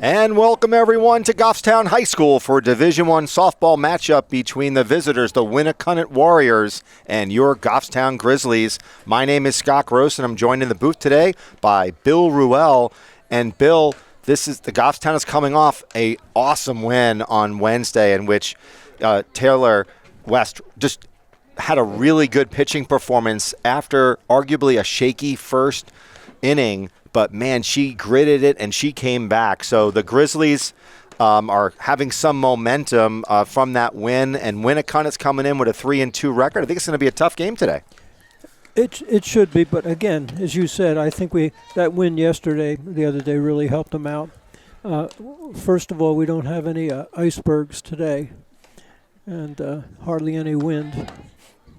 And welcome everyone to Goffstown High School for Division I softball matchup between the visitors, the Winnacunnet Warriors, and your Goffstown Grizzlies. My name is Scott Gross, and I'm joined in the booth today by Bill Ruel. And Bill, the Goffstown is coming off a awesome win on Wednesday, in which Taylor West just had a really good pitching performance after arguably a shaky first inning. But, man, she gritted it and she came back. So the Grizzlies are having some momentum from that win. And Winnacunnet's coming in with a 3-2 record. I think it's going to be a tough game today. It should be. But, again, as you said, I think that win the other day, really helped them out. First of all, we don't have any icebergs today and hardly any wind.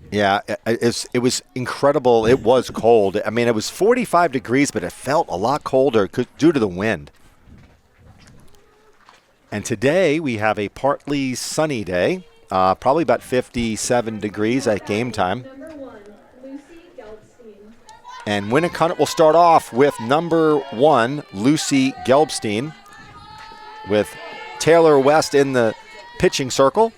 Yeah, it was incredible. It was cold. I mean, it was 45 degrees, but it felt a lot colder due to the wind. And today we have a partly sunny day, probably about 57 degrees at game time. And Winnacunnet will start off with number 1, Lucy Gelbstein, with Taylor West in the pitching circle.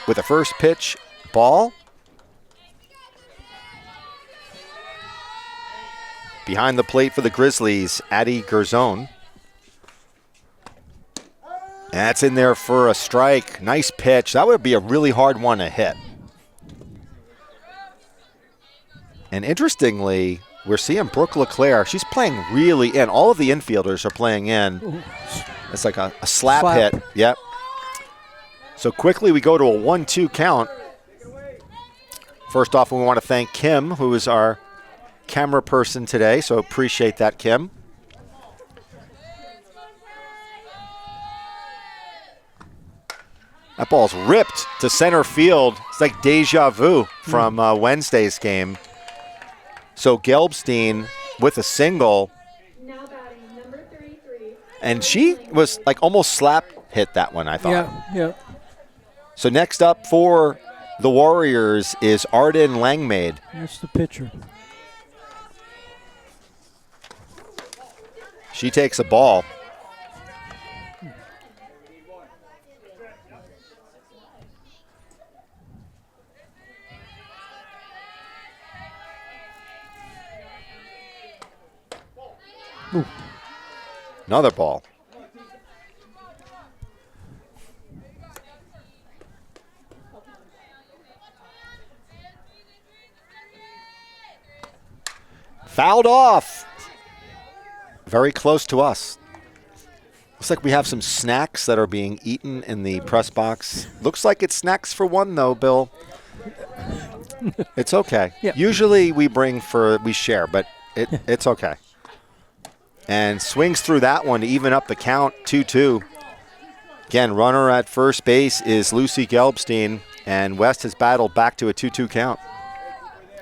With a first pitch ball. Behind the plate for the Grizzlies, Addie Gerzone. That's in there for a strike. Nice pitch. That would be a really hard one to hit. And interestingly, we're seeing Brooke LeClaire. She's playing really in. All of the infielders are playing in. It's like a slap hit. Yep. So quickly we go to a 1-2 count. First off, we want to thank Kim, who is our camera person today, so appreciate that, Kim. That ball's ripped to center field. It's like deja vu from Wednesday's game. So Gelbstein with a single. Now batting, number 33. And she was like almost slap hit that one, I thought. Yeah. So next up for the Warriors is Arden Langmaid. That's the pitcher. She takes a ball. Ooh. Another ball. Fouled off. Very close to us. Looks like we have some snacks that are being eaten in the press box. Looks like it's snacks for one, though, Bill. It's okay. Yeah. Usually we share, but it's okay. And swings through that one to even up the count, 2-2. Again, runner at first base is Lucy Gelbstein, and West has battled back to a 2-2 count.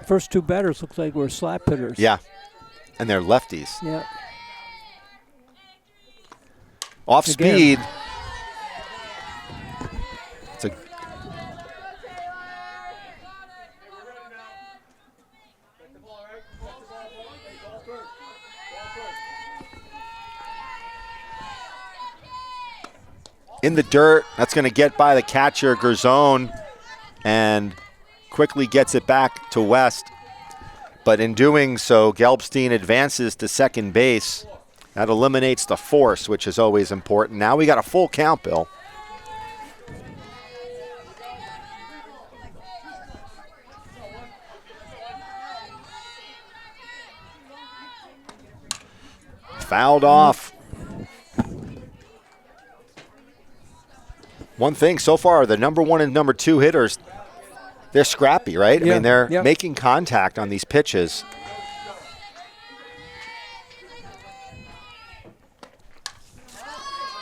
First two batters look like we're slap hitters. Yeah, and they're lefties. Yeah. Off speed. It's a in the dirt. That's going to get by the catcher, Gerzone, and quickly gets it back to West. But in doing so, Gelbstein advances to second base. That eliminates the force, which is always important. Now we got a full count, Bill. Fouled off. One thing so far, the number 1 and number 2 hitters, they're scrappy, right? Yeah. I mean, they're making contact on these pitches.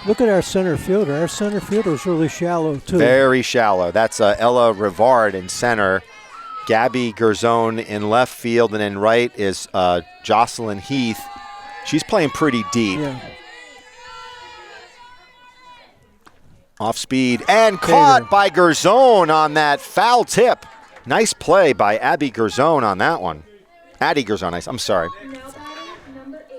Look at our center fielder. Our center fielder is really shallow, too. Very shallow. That's Ella Rivard in center. Gabby Gerzone in left field, and in right is Jocelyn Heath. She's playing pretty deep. Yeah. Off speed and caught by Gerzone on that foul tip. Nice play by Abby Gerzone on that one. Addie Gerzone, I'm sorry. Now batting, number 8.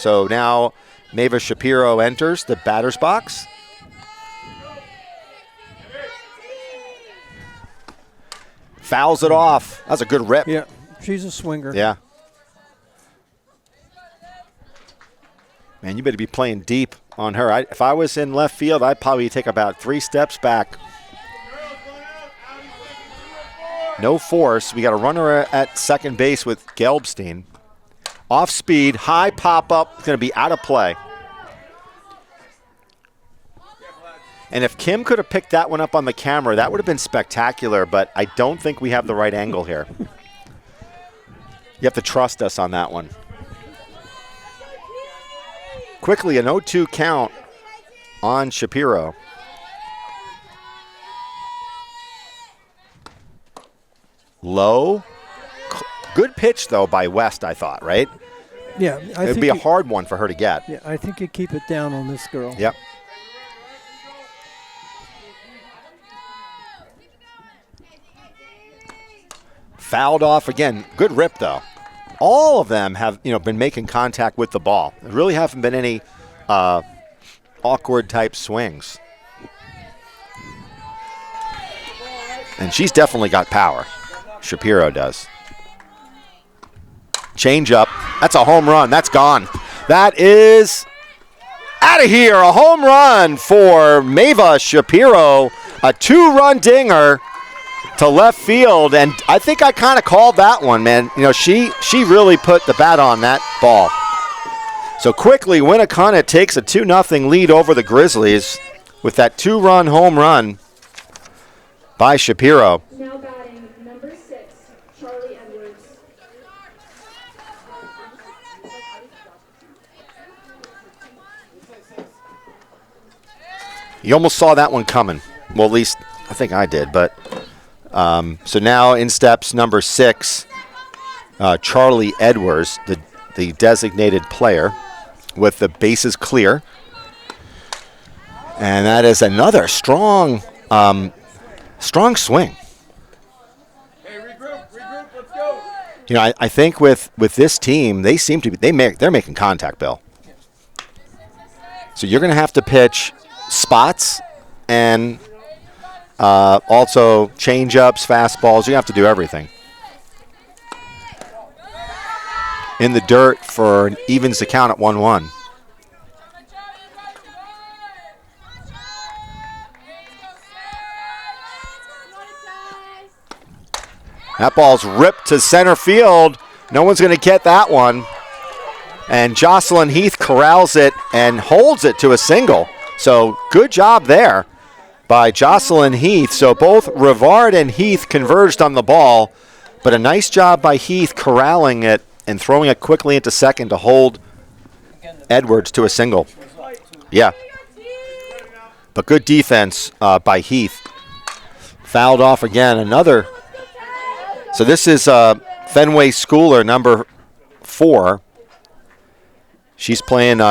So now Mavis Shapiro enters the batter's box. Fouls it off. That's a good rip. Yeah, she's a swinger. Yeah. Man, you better be playing deep on her. If I was in left field, I'd probably take about 3 steps back. No force. We got a runner at second base with Gelbstein. Off speed, high pop up. It's going to be out of play. And if Kim could have picked that one up on the camera, that would have been spectacular, but I don't think we have the right angle here. You have to trust us on that one. Quickly, an 0-2 count on Shapiro. Low. Good pitch, though, by West, I thought, right? Yeah. It would be a hard one for her to get. Yeah, I think you keep it down on this girl. Yep. Fouled off again. Good rip, though. All of them have, been making contact with the ball. There really haven't been any awkward type swings. And she's definitely got power. Shapiro does. Change up. That's a home run. That's gone. That is out of here. A home run for Mava Shapiro. A 2-run dinger to left field, and I think I kind of called that one, man. She really put the bat on that ball. So quickly, Winnacunnet takes a 2-0 lead over the Grizzlies with that 2-run home run by Shapiro. Now batting number 6, Charlie Edwards. You almost saw that one coming. Well, at least I think I did, but so now in steps number 6, Charlie Edwards, the designated player, with the bases clear. And that is another strong swing. Hey, regroup, let's go. I think with this team, they seem to be they're making contact, Bill. So you're going to have to pitch spots and also change-ups, fastballs. You have to do everything. In the dirt for an evens the count at 1-1. That ball's ripped to center field. No one's going to get that one. And Jocelyn Heath corrals it and holds it to a single. So good job there by Jocelyn Heath. So both Rivard and Heath converged on the ball, but a nice job by Heath corralling it and throwing it quickly into second to hold Edwards to a single. Yeah. But good defense by Heath. Fouled off again. Another. So this is Fenway Schooler, number 4. She's playing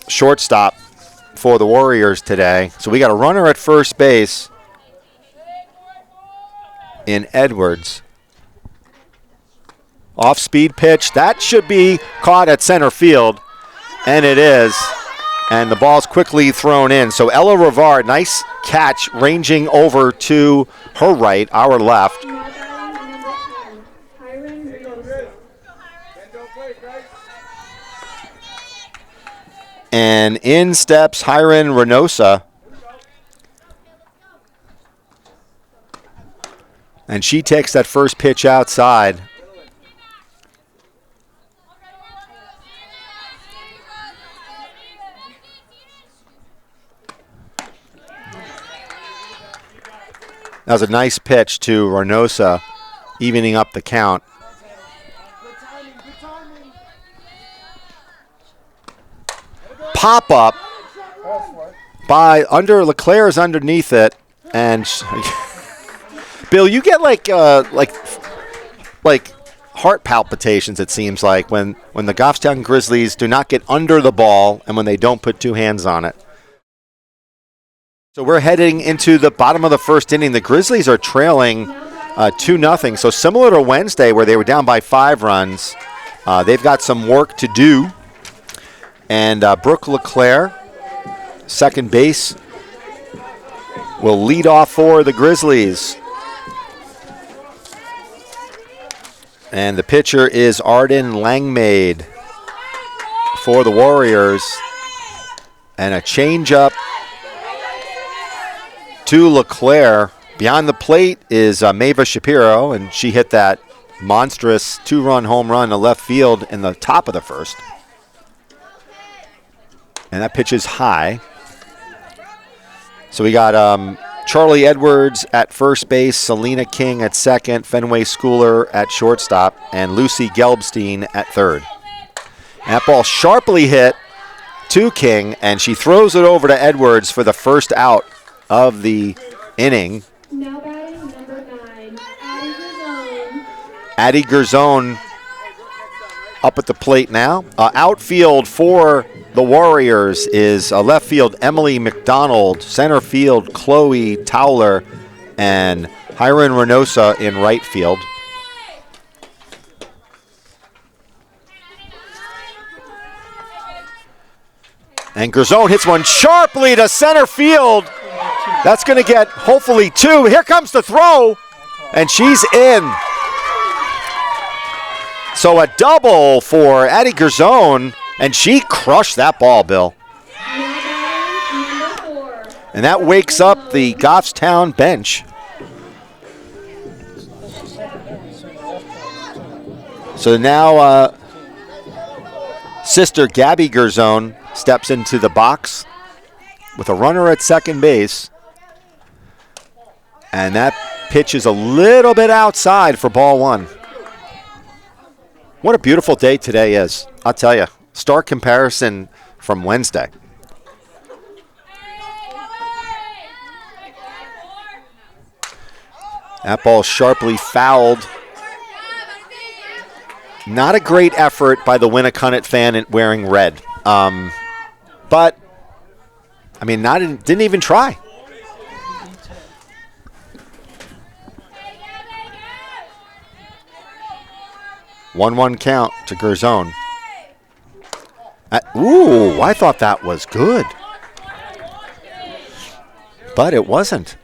shortstop for the Warriors today. So we got a runner at first base in Edwards. Off-speed pitch. That should be caught at center field, and it is. And the ball's quickly thrown in. So Ella Rivard, nice catch, ranging over to her right, our left. Now batting number 10, Hiram Rios. And in steps Hiron Reynosa. And she takes that first pitch outside. That was a nice pitch to Reynosa, evening up the count. Pop up by Leclerc's underneath it, and Bill, you get like heart palpitations. It seems like when the Goffstown Grizzlies do not get under the ball and when they don't put 2 hands on it. So we're heading into the bottom of the first inning. The Grizzlies are trailing 2-0. So similar to Wednesday where they were down by 5 runs, they've got some work to do. And Brooke LeClaire, second base, will lead off for the Grizzlies. And the pitcher is Arden Langmaid for the Warriors. And a changeup to LeClaire. Behind the plate is Mava Shapiro, and she hit that monstrous 2-run home run to left field in the top of the first. And that pitch is high. So we got Charlie Edwards at first base, Selena King at second, Fenway Schooler at shortstop, and Lucy Gelbstein at third. And that ball sharply hit to King, and she throws it over to Edwards for the first out of the inning. Now batting number 9, Addie Garzone. Addie Garzone up at the plate now. Outfield for the Warriors is left field Emily McDonald, center field Chloe Towler, and Hiron Reynosa in right field. And Garzone hits one sharply to center field. That's going to get hopefully 2. Here comes the throw, and she's in. So a double for Addie Garzone, and she crushed that ball, Bill. And that wakes up the Goffstown bench. So now sister Gabby Garzone steps into the box with a runner at second base. And that pitch is a little bit outside for ball 1. What a beautiful day today is. I'll tell you. Stark comparison from Wednesday. That ball sharply fouled. Not a great effort by the Winnacunnet fan wearing red. But, I mean, didn't even try. One count to Garzone. Ooh, I thought that was good. But it wasn't.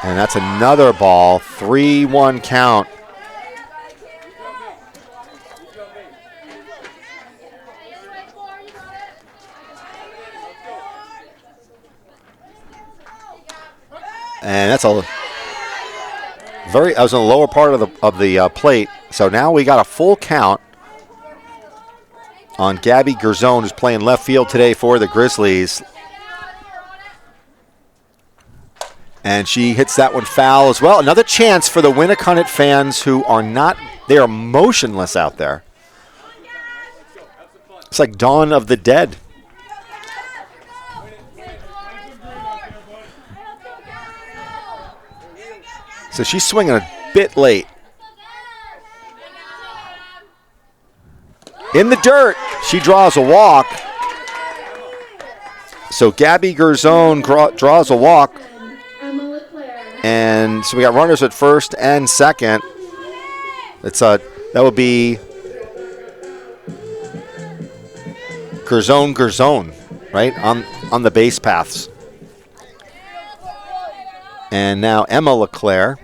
And that's another ball. 3-1 count. And that's I was on the lower part of the plate. So now we got a full count on Gabby Garzone, who's playing left field today for the Grizzlies. And she hits that one foul as well. Another chance for the Winnacunnet fans who are they are motionless out there. It's like Dawn of the Dead. So she's swinging a bit late. In the dirt, she draws a walk. So Gabby Garzone draws a walk. And so we got runners at first and second. That would be Garzone, right? On the base paths. And now Emma LeClaire.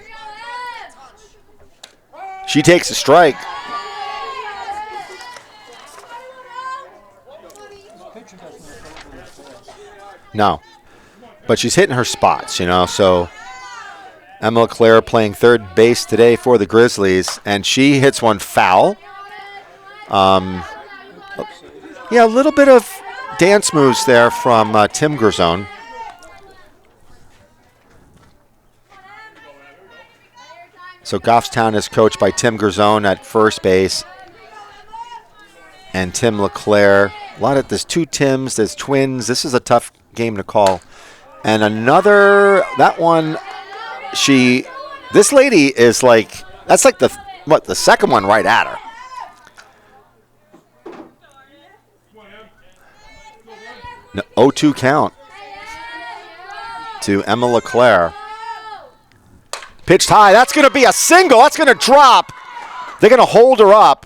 She takes a strike. No. But she's hitting her spots, so Emma LeClaire playing third base today for the Grizzlies, and she hits one foul. A little bit of dance moves there from Tim Garzone. So Goffstown is coached by Tim Garzone at first base, and Tim LeClaire. There's two Tims, there's twins. This is a tough game to call. And this lady is that's like the second one right at her. No, 0-2 count. to Emma LeClaire. Pitched high. That's going to be a single. That's going to drop. They're going to hold her up.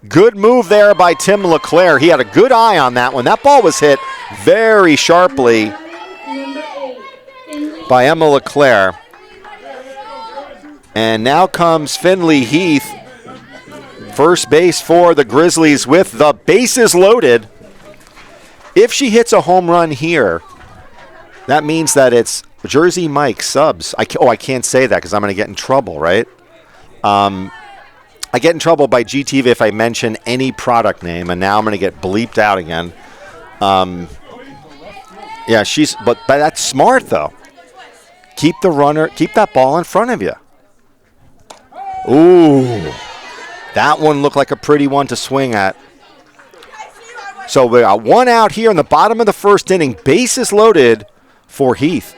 Good move there by Tim LeClaire. He had a good eye on that one. That ball was hit very sharply by Emma LeClaire. And now comes Finley Heath, first base for the Grizzlies with the bases loaded. If she hits a home run here, that means that it's Jersey Mike subs. I can't say that because I'm going to get in trouble, right? I get in trouble by GTV if I mention any product name, and now I'm going to get bleeped out again. Yeah, but that's smart though. Keep that ball in front of you. Ooh, that one looked like a pretty one to swing at. So we got one out here in the bottom of the first inning. Bases loaded for Heath.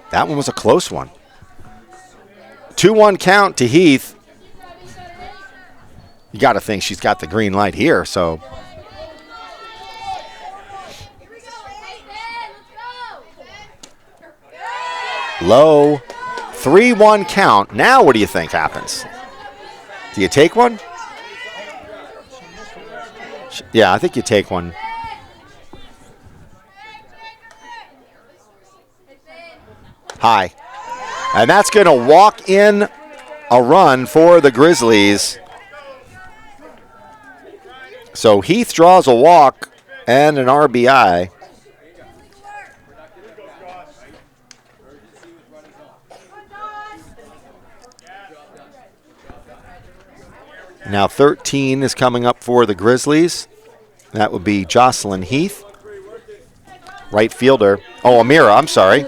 That one was a close one. 2-1 count to Heath. You got to think she's got the green light here, so. Low. 3-1 count. Now what do you think happens? Do you take one? Yeah, I think you take one. High. And that's going to walk in a run for the Grizzlies. So Heath draws a walk and an RBI. Now 13 is coming up for the Grizzlies. That would be Jocelyn Heath. Right fielder. Oh, Amira, I'm sorry.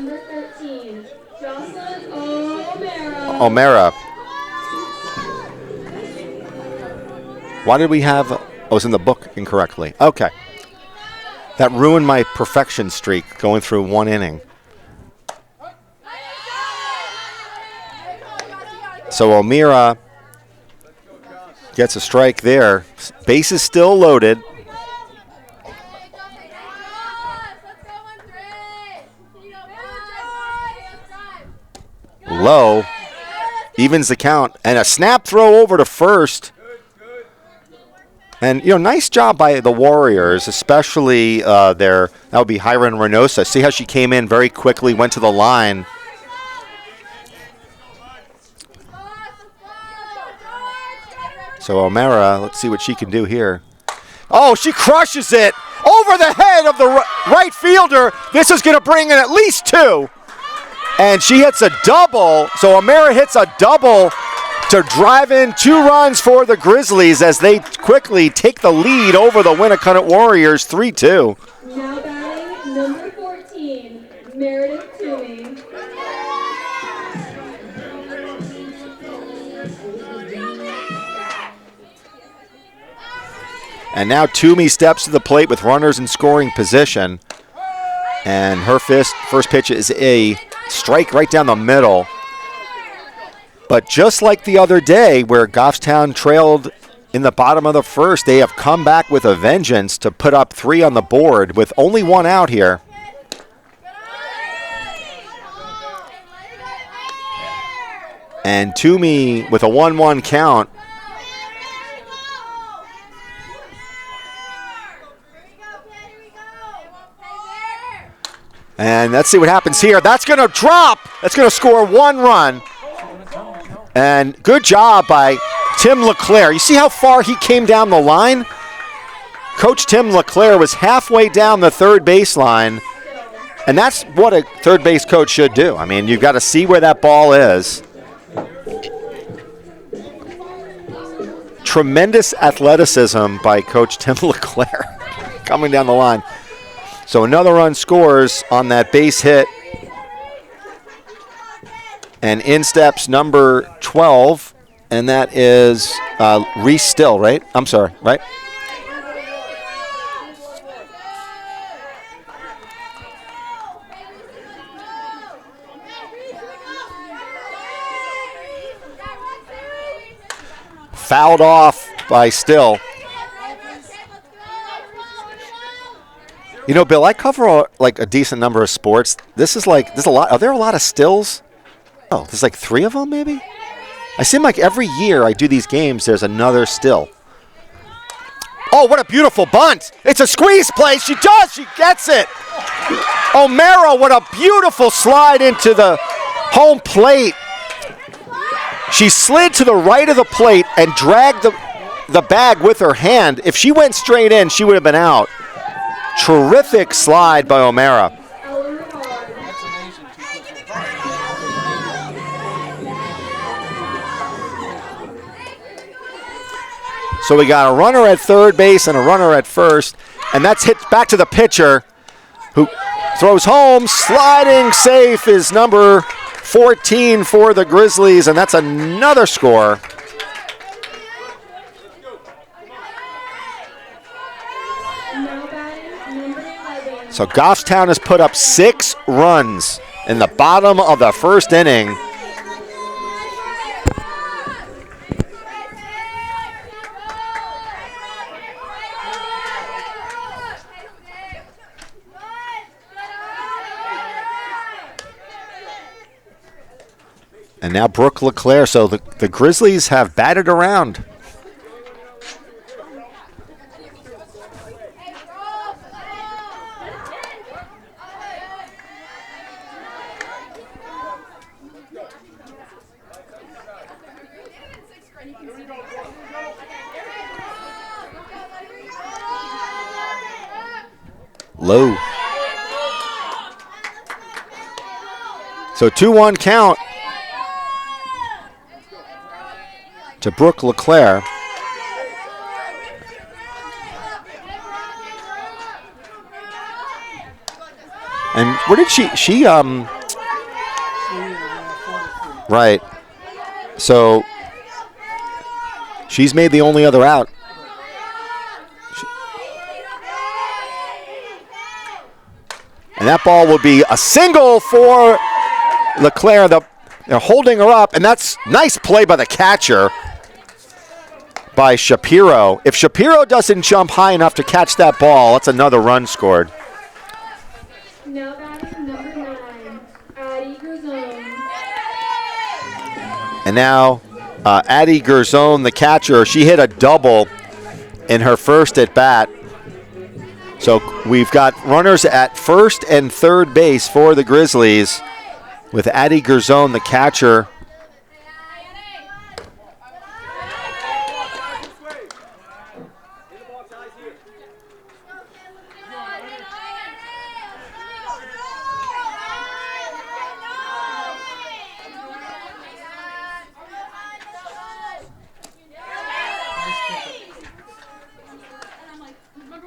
O'Mara. Why did we have... I was in the book incorrectly. Okay. That ruined my perfection streak going through one inning. So O'Mara gets a strike there. Base is still loaded. Low. Evens the count. And a snap throw over to first. And, nice job by the Warriors, especially that would be Hiron Reynosa. See how she came in very quickly, went to the line. So O'Mara, let's see what she can do here. Oh, she crushes it over the head of the right fielder. This is going to bring in at least two. And she hits a double. So O'Mara hits a double to drive in 2 runs for the Grizzlies as they quickly take the lead over the Winnacunnet Warriors 3-2. Now batting number 14, Meredith Toomey. And now Toomey steps to the plate with runners in scoring position. And her first pitch is a strike right down the middle. But just like the other day where Goffstown trailed in the bottom of the first, they have come back with a vengeance to put up 3 on the board with only 1 out here. And Toomey with a 1-1 count. And let's see what happens here. That's going to drop. That's going to score 1 run. And good job by Tim LeClaire. You see how far he came down the line? Coach Tim LeClaire was halfway down the third baseline. And that's what a third base coach should do. I mean, you've got to see where that ball is. Tremendous athleticism by Coach Tim LeClaire coming down the line. So another run scores on that base hit. And in steps number 12, and that is Reese Still, right? I'm sorry, right? Fouled off by Still. You know, Bill, I cover like a decent number of sports. This is a lot. Are there a lot of stills? Oh, there's like 3 of them, maybe. I seem like every year I do these games, there's another still. Oh, what a beautiful bunt! It's a squeeze play. She gets it. O'Mara, what a beautiful slide into the home plate. She slid to the right of the plate and dragged the bag with her hand. If she went straight in, she would have been out. Terrific slide by O'Mara. So we got a runner at third base and a runner at first, and that's hit back to the pitcher who throws home. Sliding safe is number 14 for the Grizzlies, and that's another score. So Goffstown has put up 6 runs in the bottom of the first inning. And now Brooke LeClaire. So the Grizzlies have batted around. Low. So 2-1 count to Brooke LeClaire. And where did she right. So she's made the only other out. And that ball will be a single for LeClaire. They're holding her up, and that's nice play by the catcher, by Shapiro. If Shapiro doesn't jump high enough to catch that ball, that's another run scored. Now batting number 9, Addie Gerzon. And now Addie Gerzon, the catcher, she hit a double in her first at bat. So we've got runners at first and third base for the Grizzlies, with Addie Gerzon, the catcher.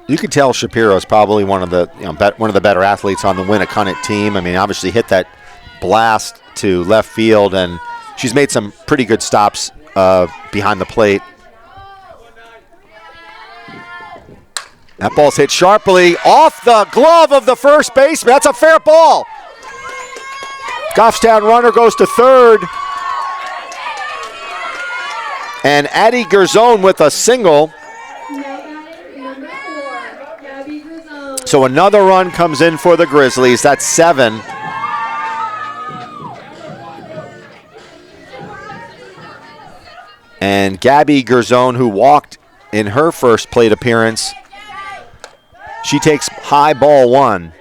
You can tell Shapiro's probably one of the better athletes on the Winnacunnet team. I mean, obviously hit that blast to left field, and she's made some pretty good stops behind the plate. That ball's hit sharply off the glove of the first baseman. That's a fair ball. Goffstown runner goes to third. And Addie Gerzon with a single. So another run comes in for the Grizzlies. That's 7. And Gabby Gerzon, who walked in her first plate appearance, she takes high ball 1.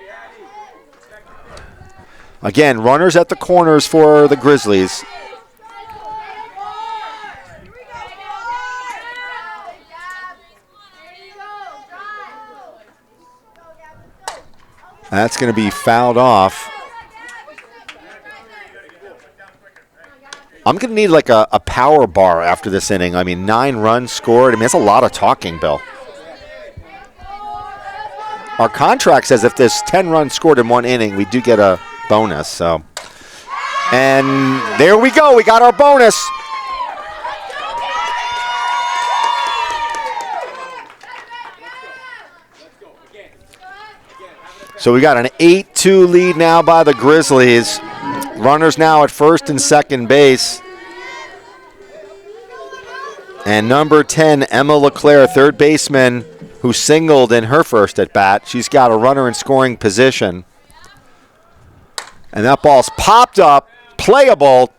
Again, runners at the corners for the Grizzlies. That's going to be fouled off. I'm going to need like a power bar after this inning. I mean, 9 runs scored. I mean, that's a lot of talking, Bill. Our contract says if there's 10 runs scored in 1 inning, we do get a bonus. So, and there we go. We got our bonus. So we got an 8-2 lead now by the Grizzlies. Runners now at first and second base. And number 10, Emma LeClaire, third baseman, who singled in her first at bat. She's got a runner in scoring position. And that ball's popped up, playable.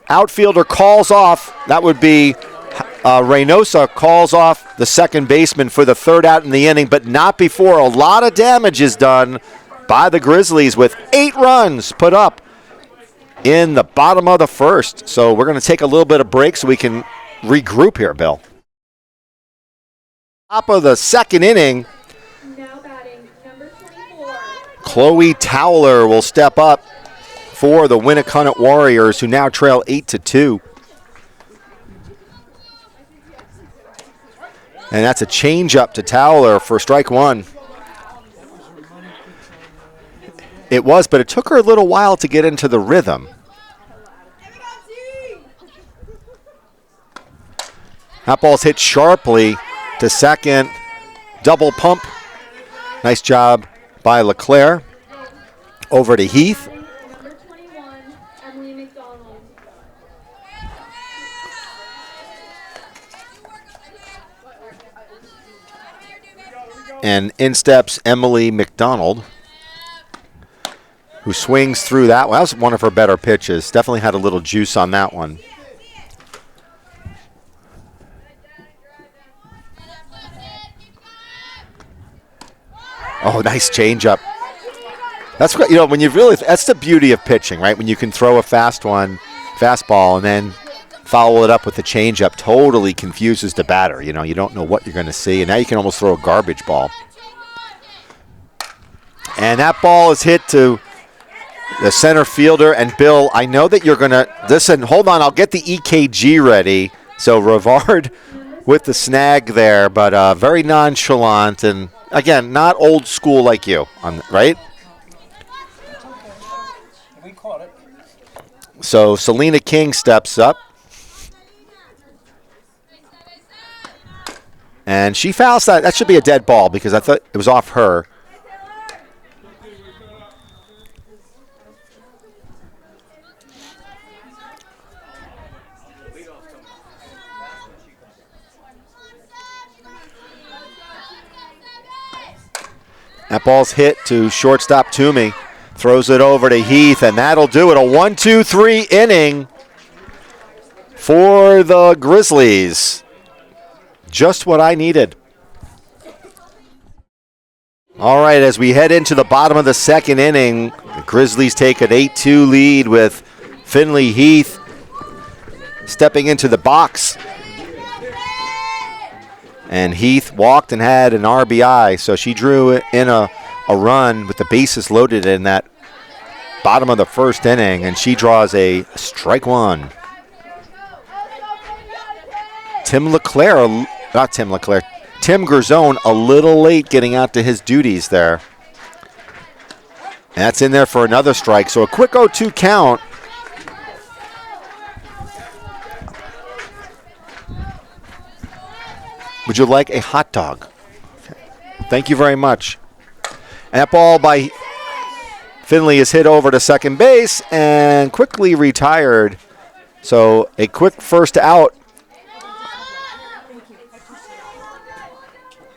Outfielder calls off. That would be Reynosa calls off the second baseman for the third out in the inning, but not before a lot of damage is done by the Grizzlies with 8 runs put up in the bottom of the first. So we're going to take a little bit of break so we can regroup here, Bill. Top of the second inning, Now batting number 24. Chloe Towler will step up for the Winnacunnet Warriors, who now trail 8-2. And that's a changeup to Towler for strike one. It was, but it took her a little while to get into the rhythm. That ball's hit sharply to second. Double pump. Nice job by LeClaire. Over to Heath. Number 21, Emily McDonald. And in steps Emily McDonald, who swings through that one. That was one of her better pitches. Definitely had a little juice on that one. Oh, nice changeup. That's what, when you really, that's the beauty of pitching, right? When you can throw a fastball, and then follow it up with a changeup. Totally confuses the batter. You don't know what you're going to see, and now you can almost throw a garbage ball. And that ball is hit to the center fielder. And Bill, I know that you're going to listen. Hold on, I'll get the EKG ready. So Rivard with the snag there, but very nonchalant, and again, not old school like you, right? We caught it. So Selena King steps up. And she fouls that. That should be a dead ball because I thought it was off her. That ball's hit to shortstop Toomey. Throws it over to Heath, and that'll do it. A 1-2-3 inning for the Grizzlies. Just what I needed. All right, as we head into the bottom of the second inning, the Grizzlies take an 8-2 lead with Finley Heath stepping into the box. And Heath walked and had an RBI, so she drew in a run with the bases loaded in that bottom of the first inning, and she draws a strike one. Tim Gerzone a little late getting out to his duties there. And that's in there for another strike, so a quick 0-2 count. Would you like a hot dog? Okay. Thank you very much. And that ball by Finley is hit over to second base and quickly retired. So a quick first out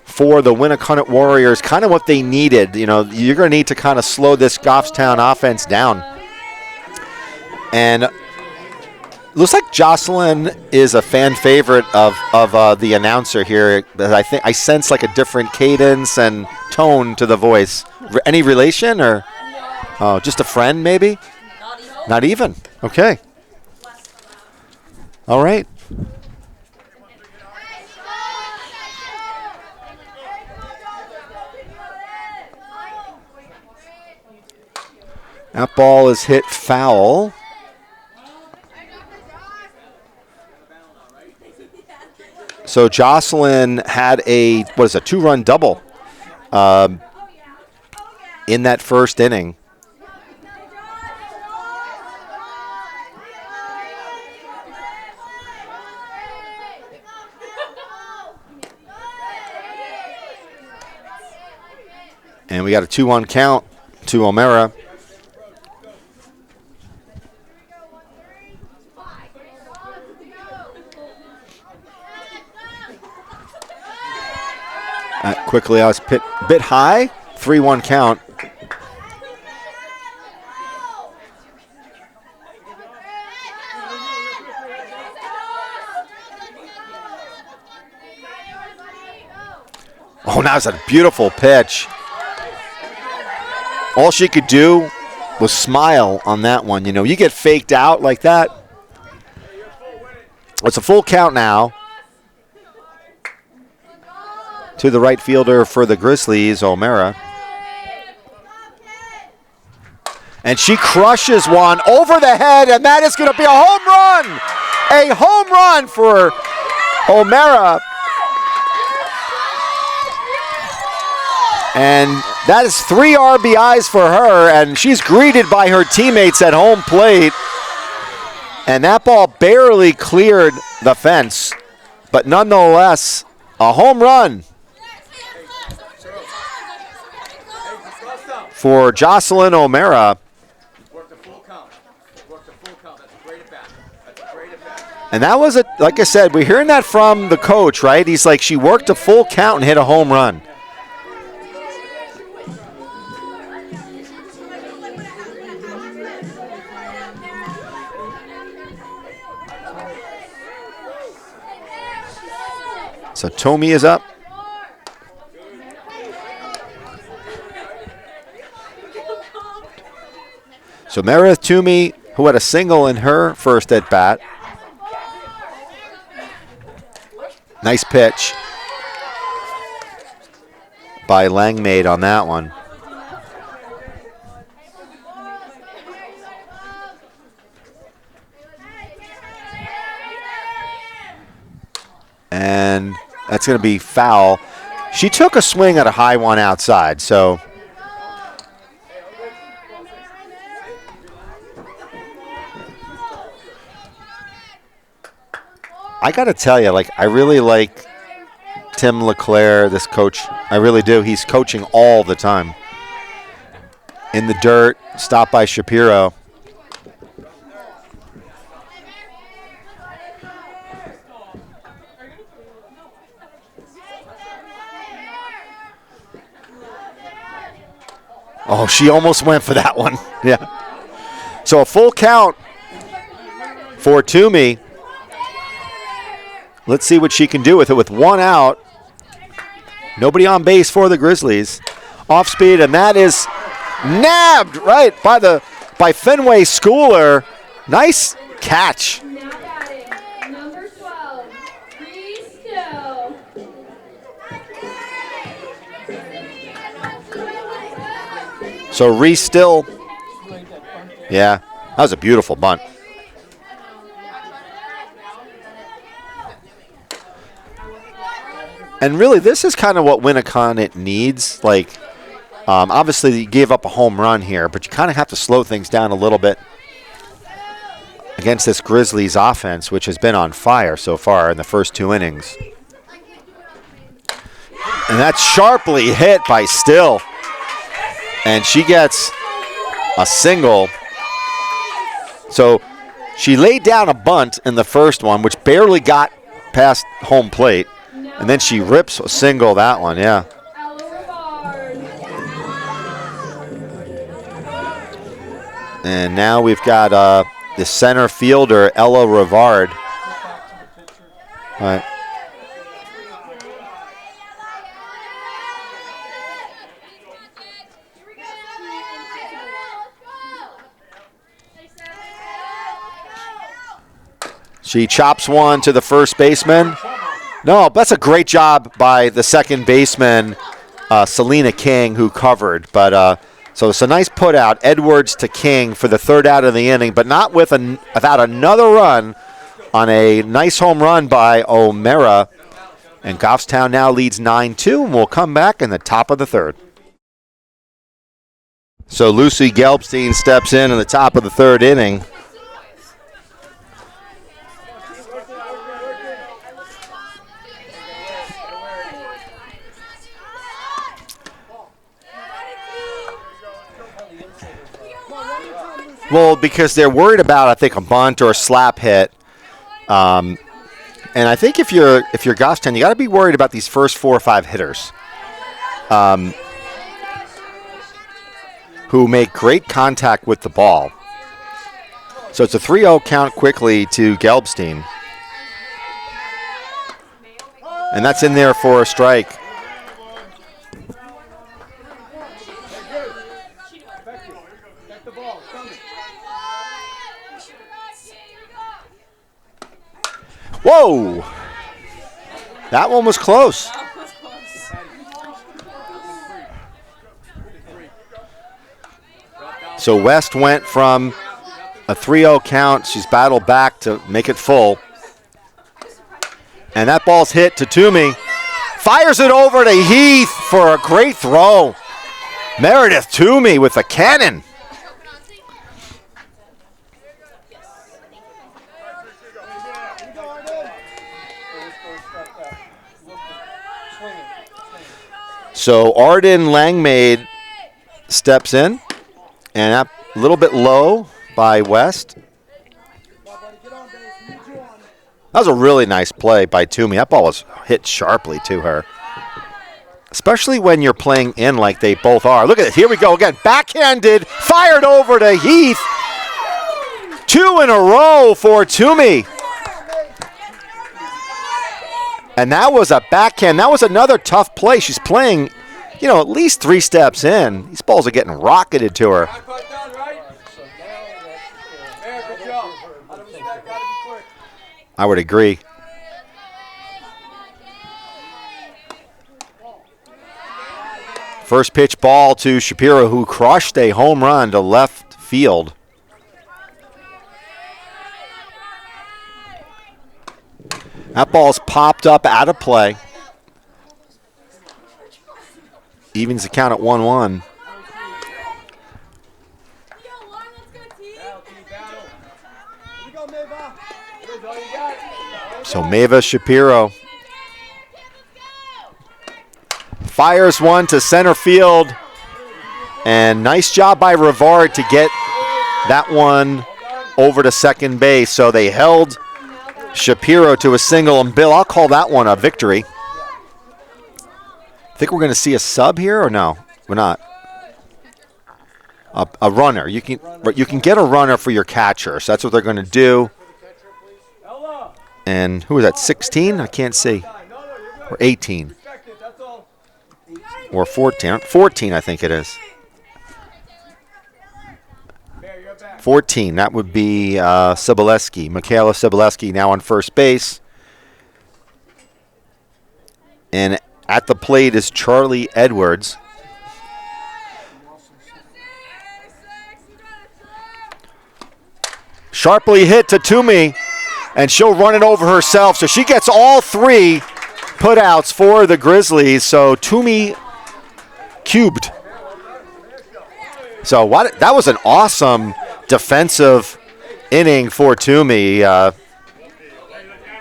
for the Winnacunnet Warriors. Kind of what they needed. You're going to need to kind of slow this Goffstown offense down. And looks like Jocelyn is a fan favorite of the announcer here. I think I sense like a different cadence and tone to the voice. Any relation or just a friend maybe? Not even. Okay. All right. That ball is hit foul. So Jocelyn had a 2-run double in that first inning. And we got a 2-1 count to O'Mara. Quickly, I was bit high. 3-1 count. Oh, now it's a beautiful pitch. All she could do was smile on that one. You know, you get faked out like that. It's a full count now. To the right fielder for the Grizzlies, O'Mara. And she crushes one over the head, and that is going to be a home run. A home run for O'Mara. And that is 3 RBIs for her, and she's greeted by her teammates at home plate. And that ball barely cleared the fence, but nonetheless, a home run for Jocelyn O'Mara. And that was, like I said, we're hearing that from the coach, right? He's like, she worked a full count and hit a home run. So Tomei is up. So Meredith Tomei, who had a single in her first at bat. Nice pitch by Langmaid on that one. And that's going to be foul. She took a swing at a high one outside, so I got to tell you, like, I really like Tim LeClaire, this coach. I really do. He's coaching all the time. In the dirt, stopped by Shapiro. Oh, she almost went for that one. Yeah. So a full count for Tomei. Let's see what she can do with it with 1 out. Nobody on base for the Grizzlies. Off speed, and that is nabbed right by Fenway Schooler. Nice catch. Now batting, number 12, Reese Still. So Reese Still. Yeah, that was a beautiful bunt. And really, this is kind of what Winnacunnet needs. Like, obviously, you gave up a home run here, but you kind of have to slow things down a little bit against this Grizzlies offense, which has been on fire so far in the first 2 innings. And that's sharply hit by Still. And she gets a single. So she laid down a bunt in the first one, which barely got past home plate. And then she rips a single that one, yeah. And now we've got the center fielder, Ella Rivard. All right. She chops one to the first baseman. No, that's a great job by the second baseman, Selena King, who covered. But so it's a nice put out, Edwards to King for the 3rd out of the inning, but not without another run on a nice home run by O'Mara. And Goffstown now leads 9-2, and we'll come back in the top of the 3rd. So Lucy Gelbstein steps in the top of the 3rd inning. Well, because they're worried about, I think, a bunt or a slap hit. And I think if you're Goffstown, you got to be worried about these first 4 or 5 hitters. who make great contact with the ball. So it's a 3-0 count quickly to Gelbstein. And that's in there for a strike. Whoa! That one was close. So West went from a 3-0 count. She's battled back to make it full. And that ball's hit to Toomey. Fires it over to Heath for a great throw. Meredith Toomey with a cannon. So Arden Langmaid steps in, and up a little bit low by West. That was a really nice play by Toomey. That ball was hit sharply to her, especially when you're playing in like they both are. Look at this. Here we go again. Backhanded, fired over to Heath. 2 in a row for Toomey. And that was a backhand. That was another tough play. She's playing, you know, at least 3 steps in. These balls are getting rocketed to her. I would agree. First pitch ball to Shapiro, who crushed a home run to left field. That ball's popped up out of play. Evens the count at 1-1. So Maeva Shapiro fires one to center field. And nice job by Rivard to get that one over to second base. So they held Shapiro to a single, and Bill, I'll call that one a victory. Think we're going to see a sub here, or no? We're not. A runner. You can get a runner for your catcher, so that's what they're going to do. And who is that? 16? I can't see. Or 18. Or 14. 14, I think it is. 14, that would be Soboleski. Michaela Soboleski now on first base. And at the plate is Charlie Edwards. Sharply hit to Toomey, and she'll run it over herself. So she gets all 3 putouts for the Grizzlies. So Toomey cubed. So that was an awesome defensive inning for Toomey.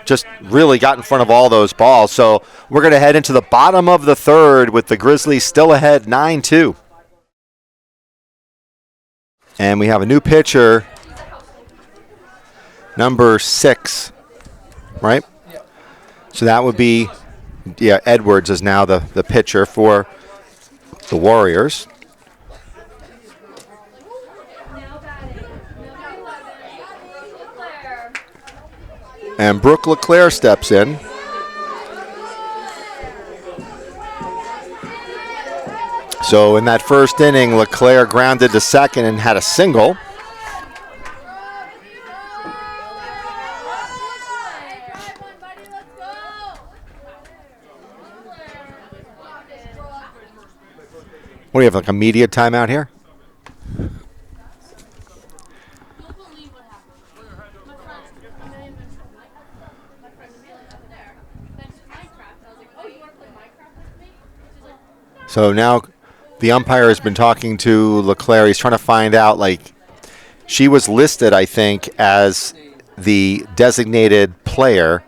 Just really got in front of all those balls. So we're going to head into the bottom of the third with the Grizzlies still ahead 9-2. And we have a new pitcher, number 6, right? So that would be, Edwards is now the pitcher for the Warriors. And Brooke LeClaire steps in. So in that first inning, LeClaire grounded to second and had a single. What do you have, like a media timeout here? So now the umpire has been talking to LeClaire. He's trying to find out, like, she was listed, I think, as the designated player.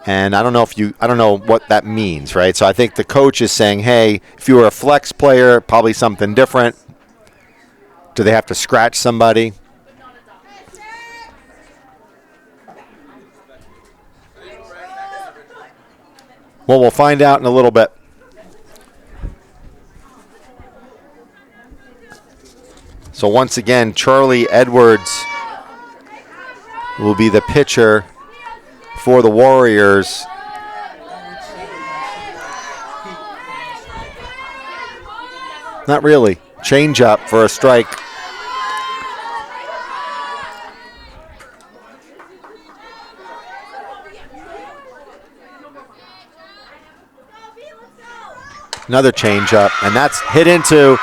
And I don't know what that means, right? So I think the coach is saying, hey, if you were a flex player, probably something different. Do they have to scratch somebody? Well, we'll find out in a little bit. So once again, Charlie Edwards will be the pitcher for the Warriors. Not really. Change up for a strike. Another change up, and that's hit into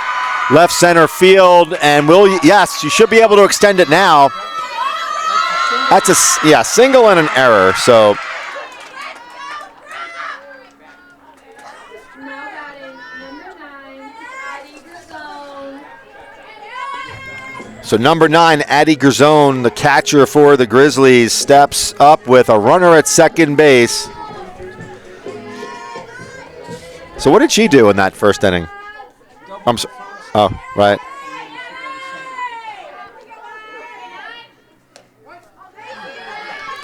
left center field, and yes, you should be able to extend it now. That's a single and an error. So Now batting number 9, Addie Grisone. So number 9, Addie Grisone, the catcher for the Grizzlies, steps up with a runner at second base. So what did she do in that first inning? Oh, right.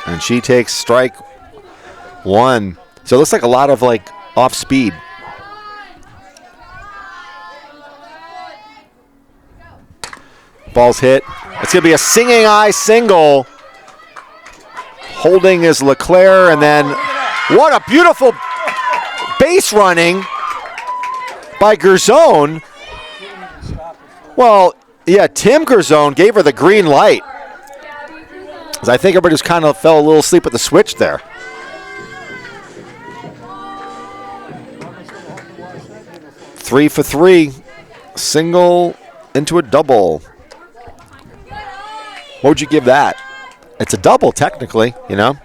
And she takes strike 1. So it looks like a lot of off speed. Ball's hit. It's going to be a singing eye single. Holding is LeClaire, and then what a beautiful base running by Grisone. Well, yeah, Tim Grisone gave her the green light. I think everybody just kind of fell a little asleep at the switch there. Three for 3. Single into a double. What would you give that? It's a double, technically, you know?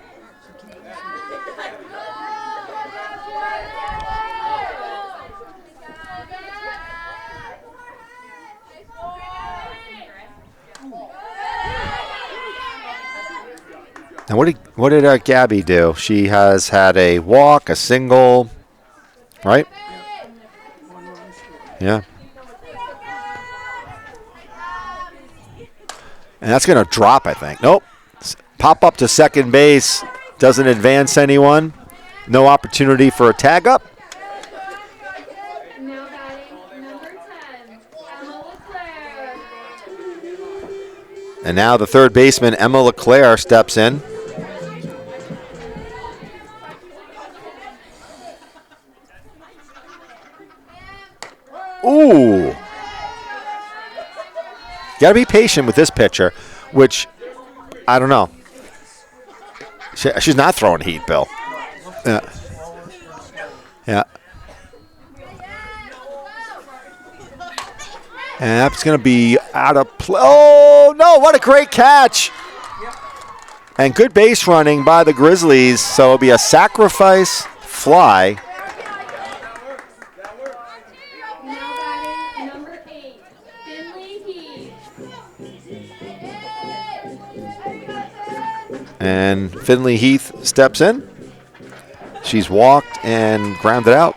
And what did Gabby do? She has had a walk, a single, right? Yeah. And that's going to drop, I think. Nope. Pop up to second base. Doesn't advance anyone. No opportunity for a tag up. Now batting number 10, Emma LeClaire. And now the third baseman, Emma LeClaire, steps in. Ooh. Got to be patient with this pitcher, which, I don't know. She's not throwing heat, Bill. Yeah. Yeah. And that's going to be out of play. Oh, no, what a great catch. And good base running by the Grizzlies, so it'll be a sacrifice fly. Now batting number 8, Finley Heath. And Finley Heath steps in. She's walked and grounded out.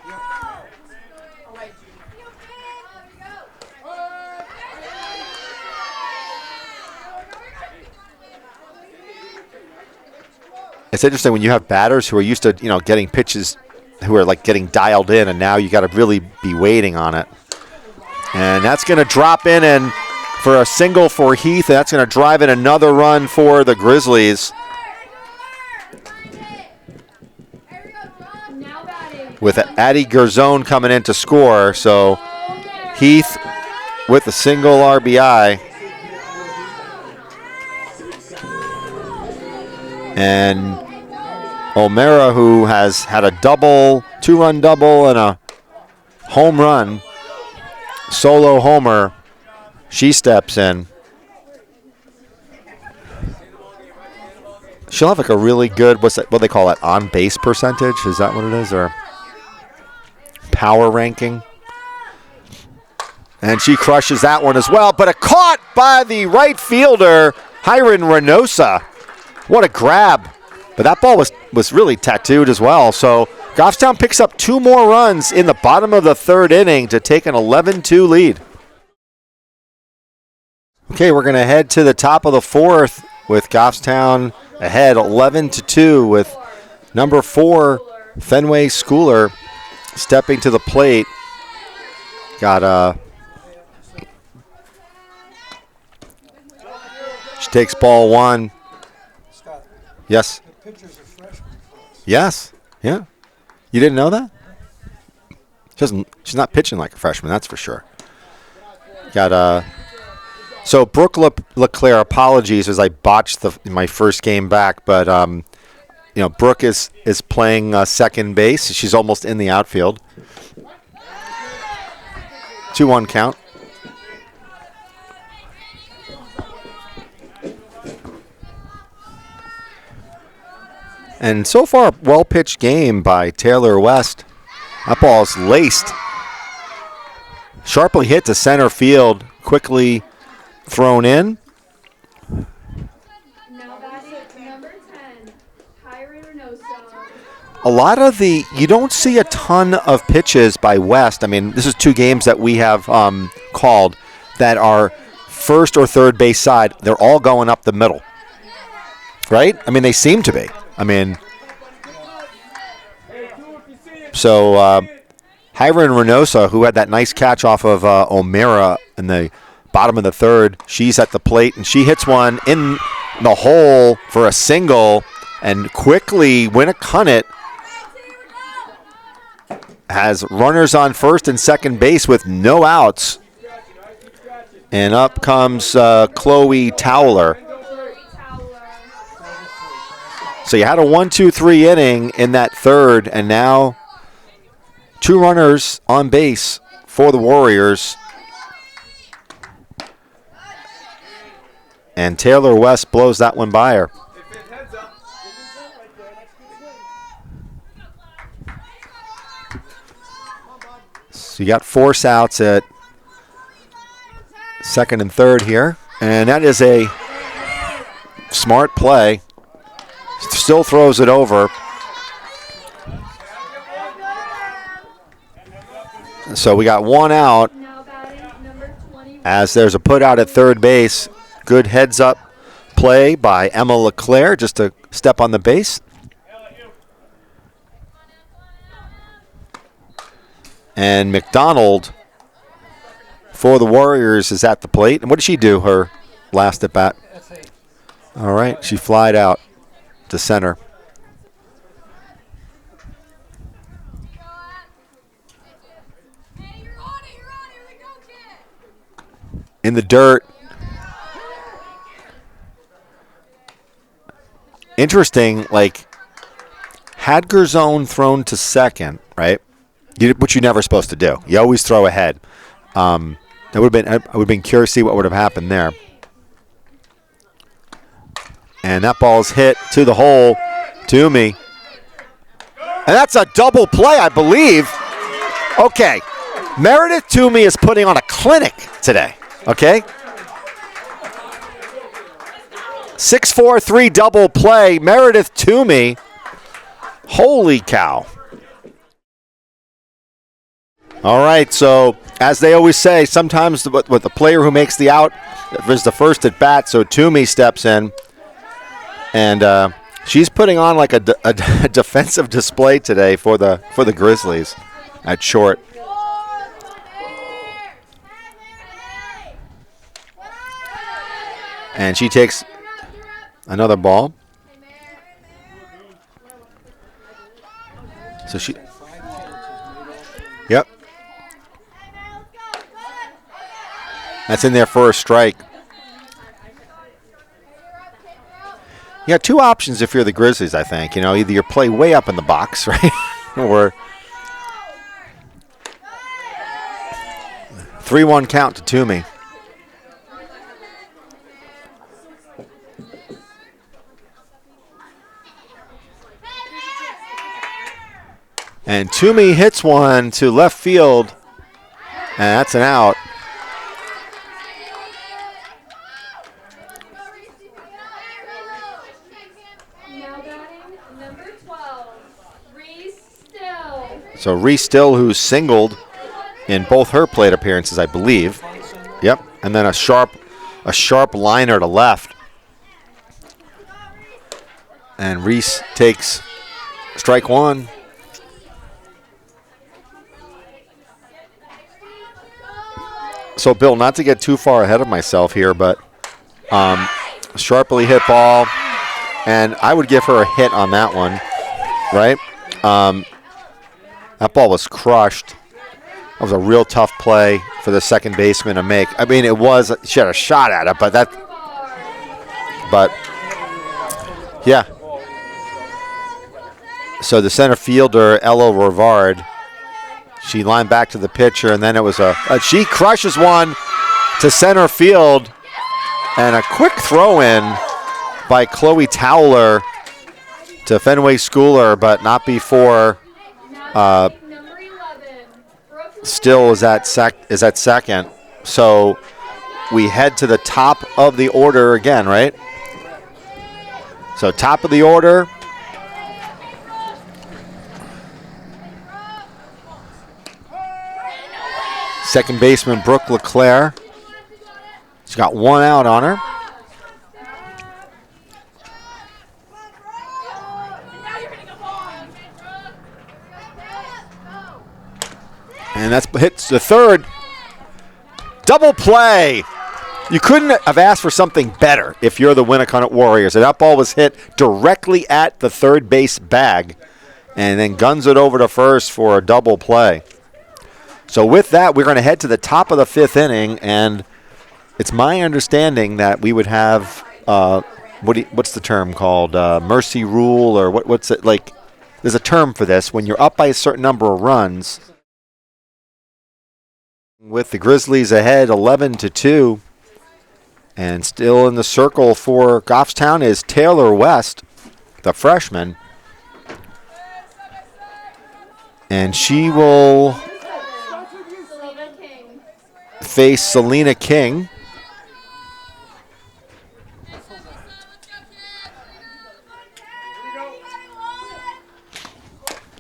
It's interesting when you have batters who are used to, getting pitches, who are getting dialed in, and now you got to really be waiting on it. And that's going to drop in and for a single for Heath, and that's going to drive in another run for the Grizzlies. With Addie Grisone coming in to score, so Heath with a single RBI. And O'Mara, who has had a double, 2-run double, and a home run, solo homer, she steps in. She'll have a really good, what do they call that, on-base percentage? Is that what it is, or power ranking? And she crushes that one as well, but a caught by the right fielder, Hiron Reynosa. What a grab. But that ball was really tattooed as well. So Goffstown picks up 2 more runs in the bottom of the 3rd inning to take an 11-2 lead. Okay, we're going to head to the top of the 4th with Goffstown ahead 11-2 with number 4, Fenway Schooler, stepping to the plate. Got She takes ball one. Scott, Yes. the pitcher's a freshman for us. Yes. Yeah. You didn't know that? She's not pitching like a freshman, that's for sure. Got So Brooke LeClaire, apologies as I botched my first game back, but Brooke is playing second base. She's almost in the outfield. 2-1 count. And so far, well-pitched game by Taylor West. That ball's laced. Sharply hit to center field. Quickly thrown in. Now batting number 10, Reynoso. A lot of you don't see a ton of pitches by West. I mean, this is 2 games that we have called that are first or third base side. They're all going up the middle. Right? I mean, they seem to be. I mean, so Hiron Reynoso, who had that nice catch off of O'Mara in the bottom of the third, she's at the plate, and she hits one in the hole for a single, and quickly Winnacunnet has runners on first and second base with no outs, and up comes Chloe Towler. So you had a 1-2-3 inning in that third, and now 2 runners on base for the Warriors. And Taylor West blows that one by her. So you got force outs at second and third here, and that is a smart play. Still throws it over. So we got 1 out as there's a put out at third base. Good heads up play by Emma LeClaire just to step on the base. And McDonald for the Warriors is at the plate. And what did she do her last at bat? All right, she flied out to center. In the dirt. Interesting, like, had Gerzone thrown to second, right? Which you're never supposed to do. You always throw ahead. I would have been curious to see what would have happened there. And that ball's hit to the hole, Toomey. And that's a double play, I believe. Okay, Meredith Toomey is putting on a clinic today, okay? 6-4-3 double play, Meredith Toomey. Holy cow. All right, so as they always say, sometimes with the player who makes the out is the first at bat, so Toomey steps in. And she's putting on like a defensive display today for the Grizzlies at short. And she takes another ball. So she. Yep. That's in there for a strike. You got 2 options if you're the Grizzlies, I think. Either you play way up in the box, right? Or 3-1 count to Toomey. And Toomey hits one to left field, and that's an out. So Reese Still, who's singled in both her plate appearances, I believe. Yep, and then a sharp liner to left. And Reese takes strike 1. So, Bill, not to get too far ahead of myself here, but Sharply hit ball, and I would give her a hit on that one, right? That ball was crushed. That was a real tough play for the second baseman to make. I mean, it was, she had a shot at it, but yeah. So the center fielder, Ella Rivard, she lined back to the pitcher, and then it was she crushes one to center field, and a quick throw in by Chloe Towler to Fenway Schooler, but not before Still is at second. So we head to the top of the order again, right? So top of the order. Second baseman Brooke LeClaire. She's got one out on her. And that's hits the third. Double play. You couldn't have asked for something better if you're the Winnacunnet Warriors. And that ball was hit directly at the third base bag and then guns it over to first for a double play. So with that, we're going to head to the top of the fifth inning, and it's my understanding that we would have what's the term called? Mercy rule, or what's it like? There's a term for this when you're up by a certain number of runs. With the Grizzlies ahead 11-2, and still in the circle for Goffstown is Taylor West, the freshman, and she will face Selena King.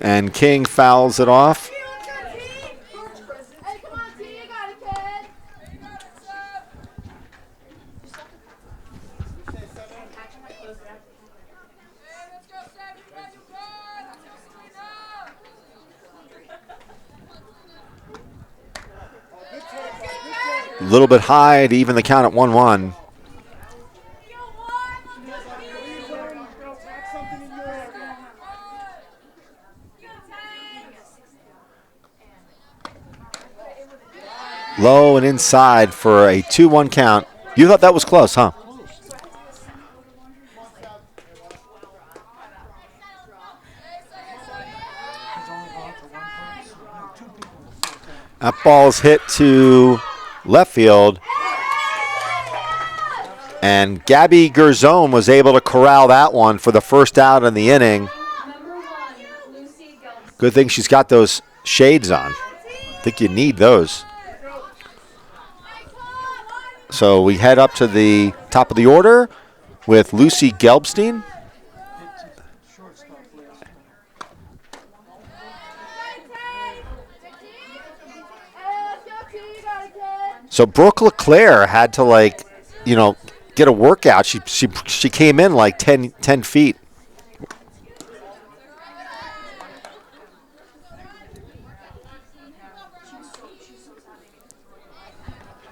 And King fouls it off. A little bit high to even the count at 1-1. Low and inside for a 2-1 count. You thought that was close, huh? That ball's hit to left field. And Gabby Gerzone was able to corral that one for the first out in the inning. Good thing she's got those shades on. I think you need those. So we head up to the top of the order with Lucy Gelbstein. So Brooke LeClaire had to, get a workout. She came in like 10 feet.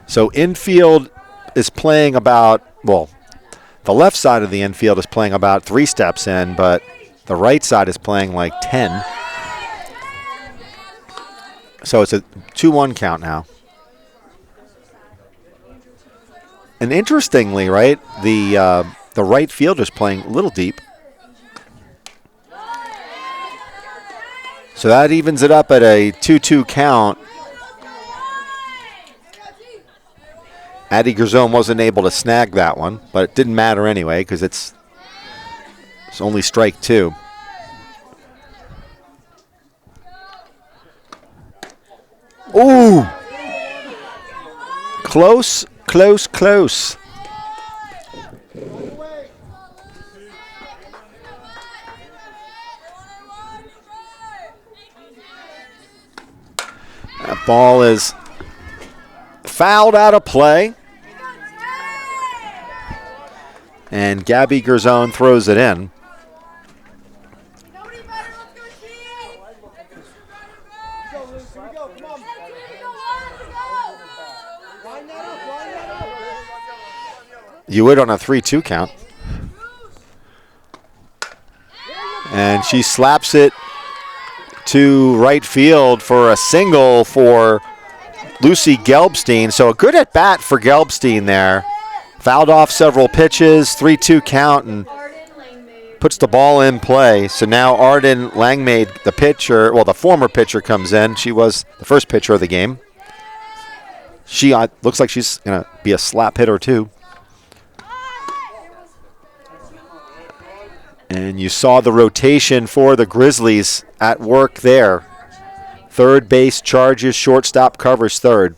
So infield is playing about, the left side of the infield is playing about 3 steps in, but the right side is playing like 10. So it's a 2-1 count now. And interestingly, right, the right fielder's playing a little deep. So that evens it up at a 2-2 count. Addie Gerzone wasn't able to snag that one, but it didn't matter anyway because it's only strike 2. Ooh! Close. That ball is fouled out of play. And Gabby Gerzone throws it in. You would on a 3-2 count. And she slaps it to right field for a single for Lucy Gelbstein. So a good at-bat for Gelbstein there. Fouled off several pitches, 3-2 count, and puts the ball in play. So now Arden Langmaid, the pitcher, well, the former pitcher, comes in. She was the first pitcher of the game. She looks like she's going to be a slap hitter, too. And you saw the rotation for the Grizzlies at work there. Third base charges, shortstop covers third.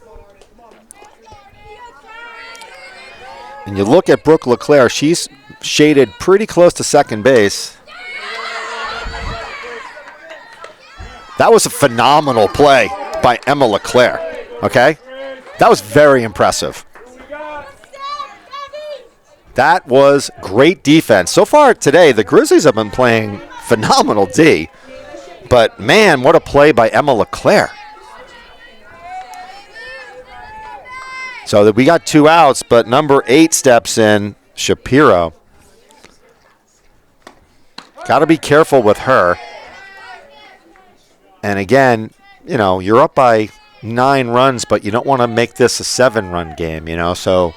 And you look at Brooke LeClaire, she's shaded pretty close to second base. That was a phenomenal play by Emma LeClaire, okay? That was very impressive. That was great defense. So far today, the Grizzlies have been playing phenomenal D. But, man, what a play by Emma LeClaire. So that we got 2 outs, but number 8 steps in, Shapiro. Got to be careful with her. And, again, you know, you're up by 9 runs, but you don't want to make this a 7-run game, you know. So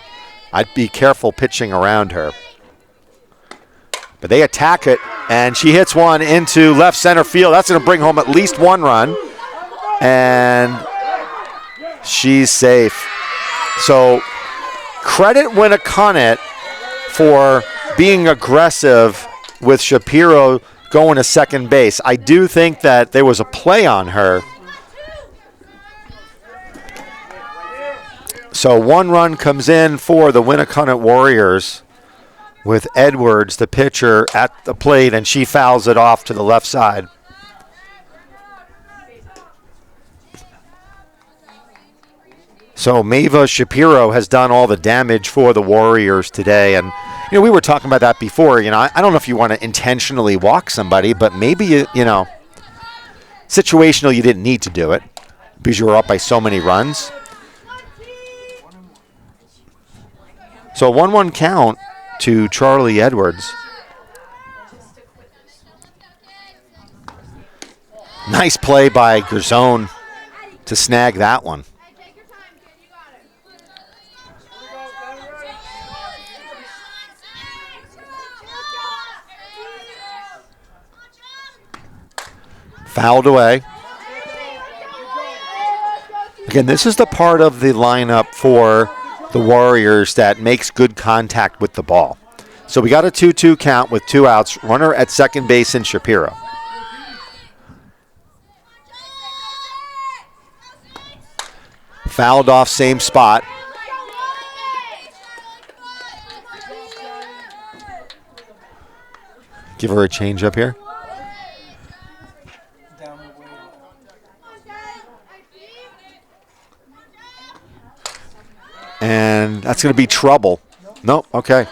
I'd be careful pitching around her. But they attack it, and she hits one into left center field. That's going to bring home at least 1 run. And she's safe. So credit Winnacunnet for being aggressive with Shapiro going to second base. I do think that there was a play on her. So 1 run comes in for the Winnacunnet Warriors with Edwards, the pitcher, at the plate, and she fouls it off to the left side. So Mava Shapiro has done all the damage for the Warriors today. And, you know, we were talking about that before. You know, I don't know if you want to intentionally walk somebody, but maybe, you know, situational, you didn't need to do it because you were up by so many runs. So 1-1 count to Charlie Edwards. Nice play by Gerzone to snag that one. Fouled away. Again, this is the part of the lineup for the Warriors that makes good contact with the ball. So we got a 2-2 count with 2 outs. Runner at second base in Shapiro. Fouled off same spot. Give her a change up here. And that's going to be trouble. Nope, okay.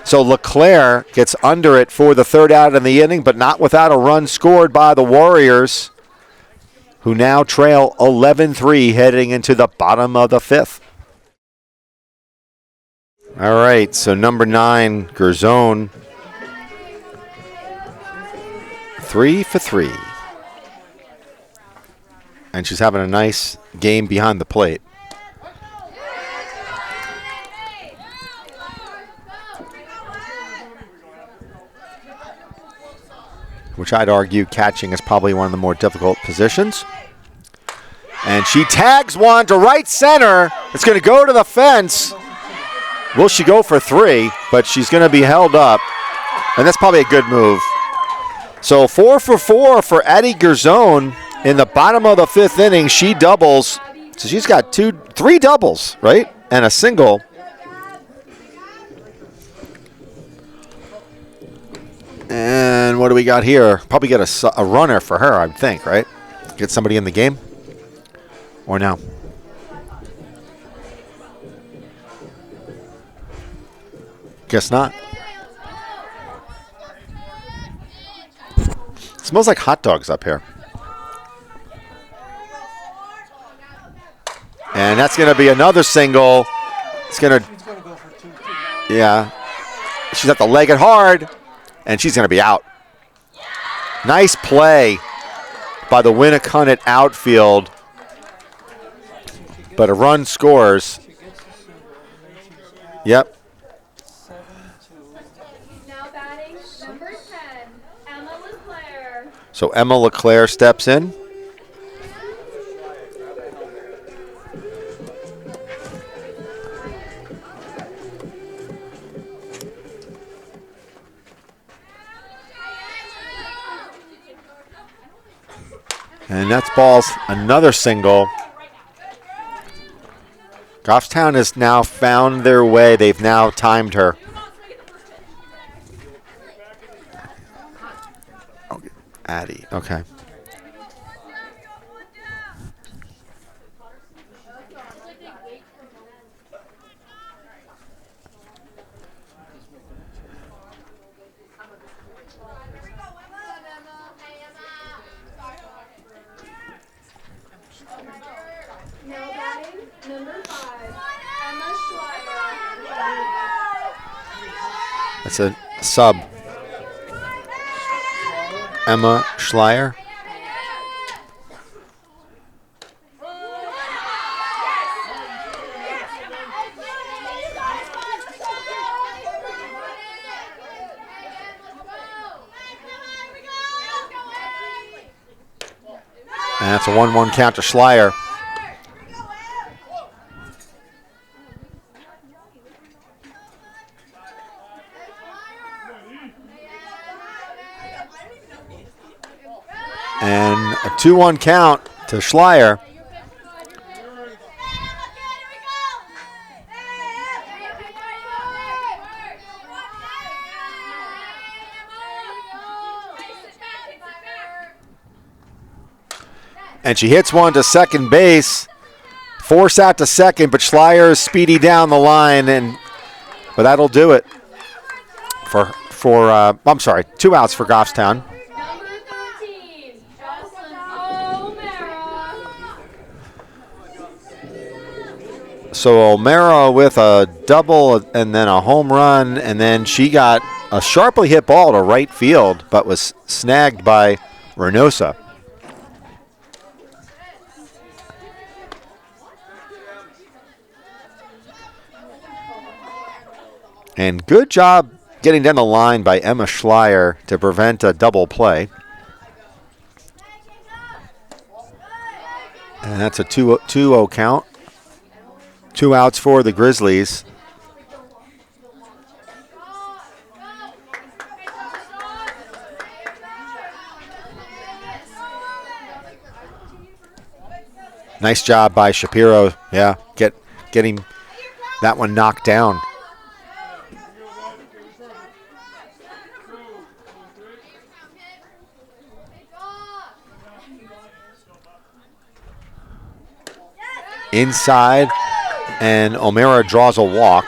So LeClaire gets under it for the 3rd out in the inning, but not without a run scored by the Warriors, who now trail 11-3 heading into the bottom of the 5th. All right, so number 9, Gerzone, 3 for 3. And she's having a nice game behind the plate. Which I'd argue catching is probably one of the more difficult positions. And she tags one to right center. It's going to go to the fence. Will she go for 3? But she's going to be held up. And that's probably a good move. So 4 for 4 for Addie Gerzone in the bottom of the 5th inning. She doubles. So she's got 3 doubles, right? And a single. And what do we got here? Probably get a runner for her, I would think, right? Get somebody in the game? Or no? Guess not. It smells like hot dogs up here. And that's going to be another single. It's going to Yeah. She's have to leg it hard, and she's going to be out. Nice play by the Winnacunnet outfield, but a run scores. Yep. Now batting number 10, Emma LeClaire. So Emma LeClaire steps in. And that's balls, another single. Goffstown has now found their way. They've now timed her. Okay. Addie, okay. Now batting number 5, Emma Schleier. That's a sub. Emma Schleier. And that's a 1-1 count to Schleier. And a 2-1 count to Schleier. And she hits one to second base. Force out to second, but Schleier is speedy down the line, but that'll do it. I'm sorry, 2 outs for Goffstown. Number 13, Jocelyn O'Mara. So O'Mara with a double and then a home run, and then she got a sharply hit ball to right field, but was snagged by Reynosa. And good job getting down the line by Emma Schleier to prevent a double play. And that's a 2-0 count. 2 outs for the Grizzlies. Nice job by Shapiro. Yeah, getting that one knocked down. Inside, and O'Mara draws a walk.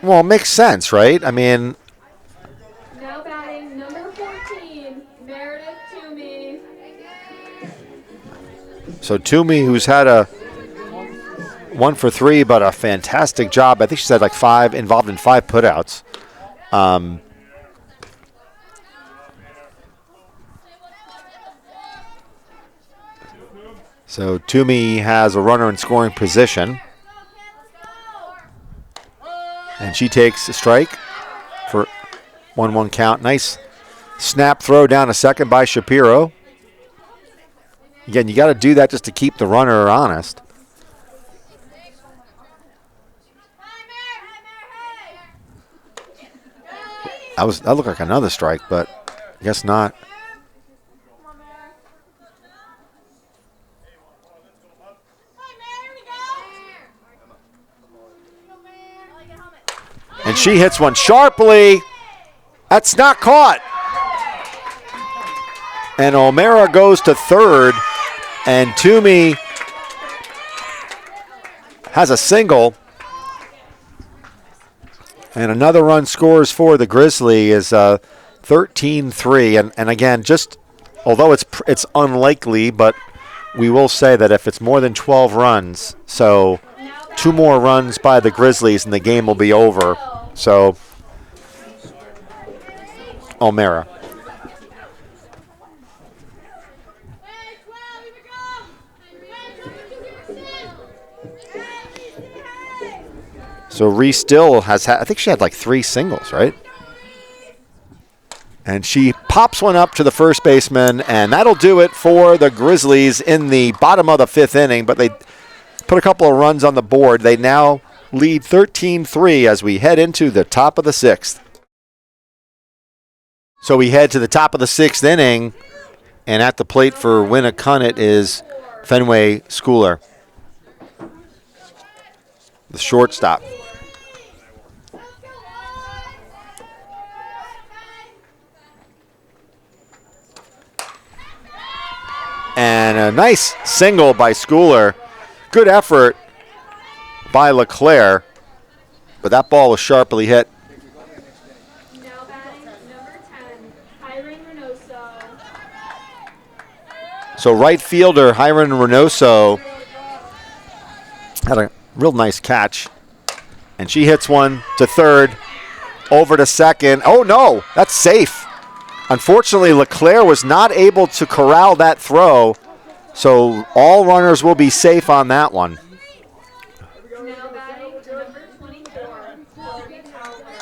Well, it makes sense, right? I mean, Now batting number 14, Meredith Toomey. so Toomey, who's had a 1 for 3, but a fantastic job. I think she's had like 5, involved in 5 putouts. So Toomey has a runner in scoring position. And she takes a strike for 1-1 count. Nice snap throw down to second by Shapiro. Again, you got to do that just to keep the runner honest. That looked like another strike, but I guess not. And she hits one sharply. That's not caught. And O'Mara goes to third. And Toomey has a single. And another run scores for the Grizzly is 13-3. And again, just although it's unlikely, but we will say that if it's more than 12 runs, so 2 more runs by the Grizzlies and the game will be over. So, O'Mara. So Reese still has had, I think she had like 3 singles, right? And she pops one up to the first baseman, and that'll do it for the Grizzlies in the bottom of the 5th inning. But they put a couple of runs on the board. They now lead 13-3 as we head into the top of the 6th. So we head to the top of the 6th inning, and at the plate for Winnacunnet is Fenway Schooler, the shortstop. And a nice single by Schooler. Good effort by LeClaire, but that ball was sharply hit. Now batting number 10, Hiram Reynoso. So right fielder Hiram Reynoso had a real nice catch, and she hits one to third, over to second. Oh no, that's safe. Unfortunately, LeClaire was not able to corral that throw, so all runners will be safe on that one. Now batting number 24, Chloe Towler.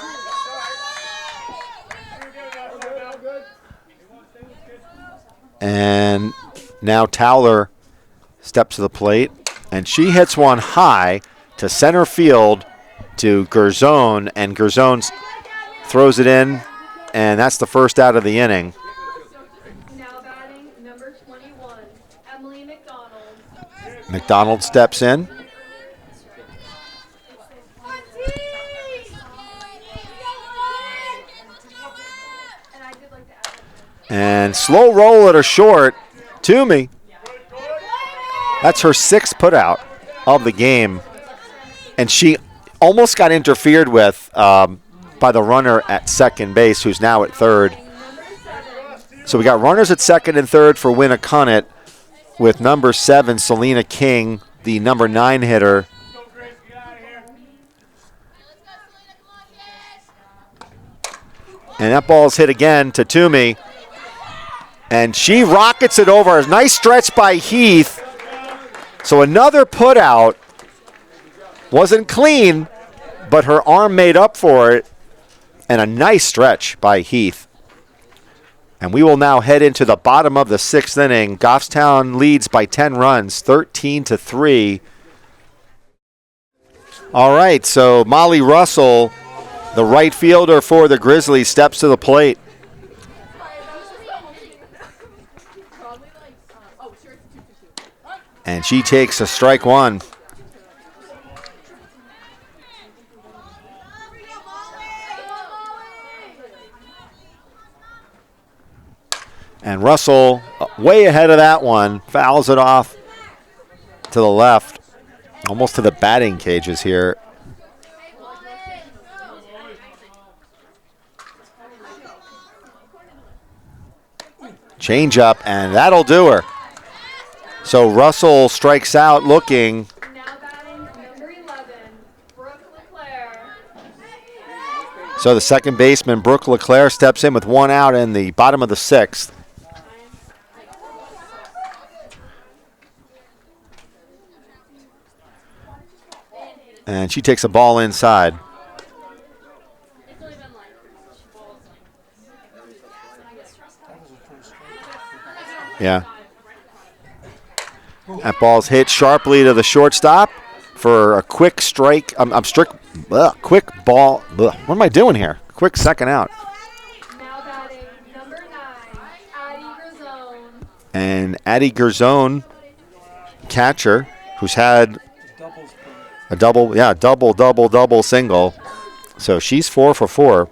And now Towler steps to the plate, and she hits one high to center field to Gerzone, and Gerzone throws it in, and that's the first out of the inning. Now batting number 21, Emily McDonald. McDonald steps in. And slow roll at a short. Toomey. That's her 6th putout of the game. And she almost got interfered with by the runner at second base, who's now at third. So we got runners at second and third for Winnacunnet, with number 7, Selena King, the number 9 hitter. And that ball's hit again to Toomey. And she rockets it over. A nice stretch by Heath. So another put out. Wasn't clean, but her arm made up for it. And a nice stretch by Heath. And we will now head into the bottom of the 6th inning. Goffstown leads by 10 runs, 13-3. All right, so Molly Russell, the right fielder for the Grizzlies, steps to the plate. And she takes a strike one. And Russell, way ahead of that one, fouls it off to the left, almost to the batting cages here. Change up, and that'll do her. So Russell strikes out looking. Now batting number 11, Brooke LeClaire. So the second baseman, Brooke LeClaire, steps in with 1 out in the bottom of the 6th. And she takes a ball inside. Yeah. That ball's hit sharply to the shortstop for a quick strike. Quick ball. What am I doing here? Quick second out. Now batting number 9, Addie Gerzone. And Addie Gerzone, catcher, who's had a double single. So she's 4 for 4.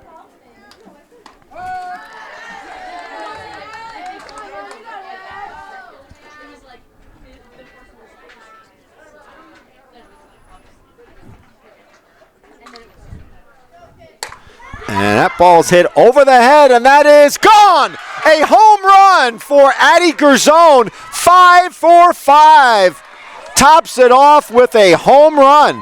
And that ball's hit over the head, and that is gone! A home run for Addie Gerzone, 5 for 5. tops it off with a home run.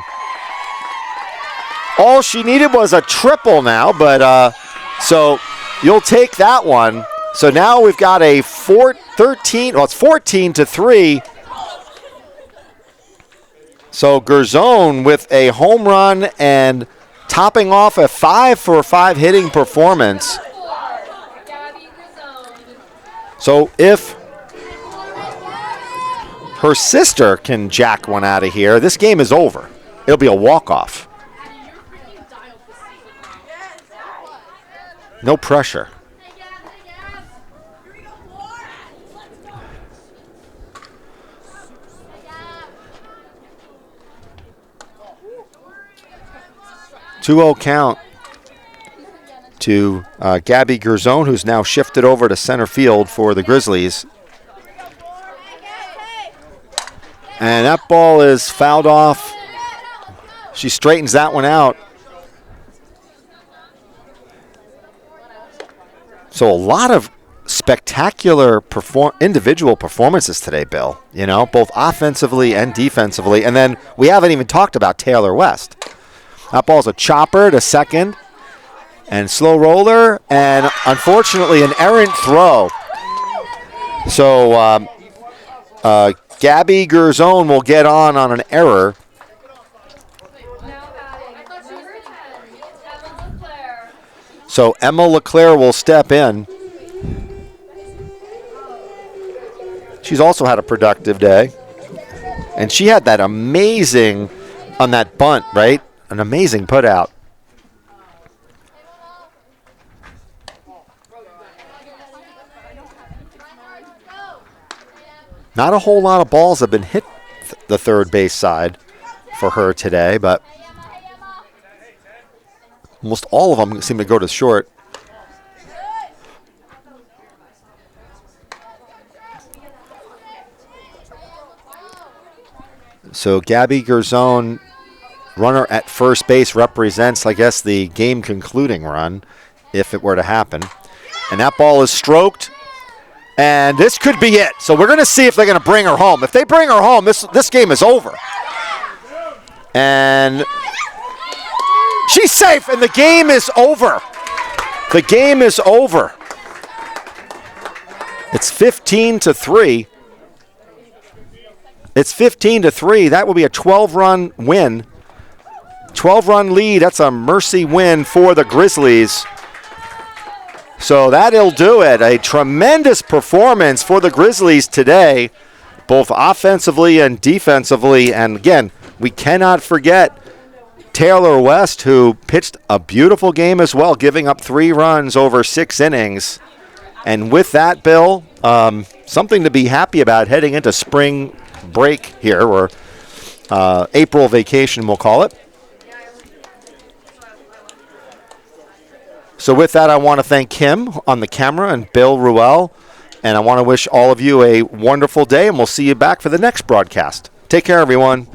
All she needed was a triple now, but so you'll take that one. So now we've got a 14-3. So Gerzone with a home run and topping off a 5-for-5 hitting performance. So if her sister can jack one out of here, this game is over. It'll be a walk-off. No pressure. Two-0 count to Gabby Gerzone, who's now shifted over to center field for the Grizzlies. And that ball is fouled off. She straightens that one out. So a lot of spectacular individual performances today, Bill. You know, both offensively and defensively. And then we haven't even talked about Taylor West. That ball's a chopper to second. And slow roller. And unfortunately, an errant throw. So Gabby Gerzone will get on an error. So Emma LeClaire will step in. She's also had a productive day. And she had that amazing, on that bunt, right? An amazing put out. Not a whole lot of balls have been hit the third base side for her today, but almost all of them seem to go to short. So Gabby Gerzone, runner at first base, represents, I guess, the game concluding run, if it were to happen. And that ball is stroked, and this could be it. So we're going to see if they're going to bring her home. If they bring her home, this game is over. And she's safe, and the game is over. The game is over. It's 15-3. It's 15-3. That will be a 12-run win. 12-run lead. That's a mercy win for the Grizzlies. So that'll do it. A tremendous performance for the Grizzlies today, both offensively and defensively. And again, we cannot forget Taylor West, who pitched a beautiful game as well, giving up 3 runs over 6 innings. And with that, Bill, something to be happy about heading into spring break here, or April vacation, we'll call it. So with that, I want to thank Kim on the camera and Bill Ruel. And I want to wish all of you a wonderful day, and we'll see you back for the next broadcast. Take care, everyone.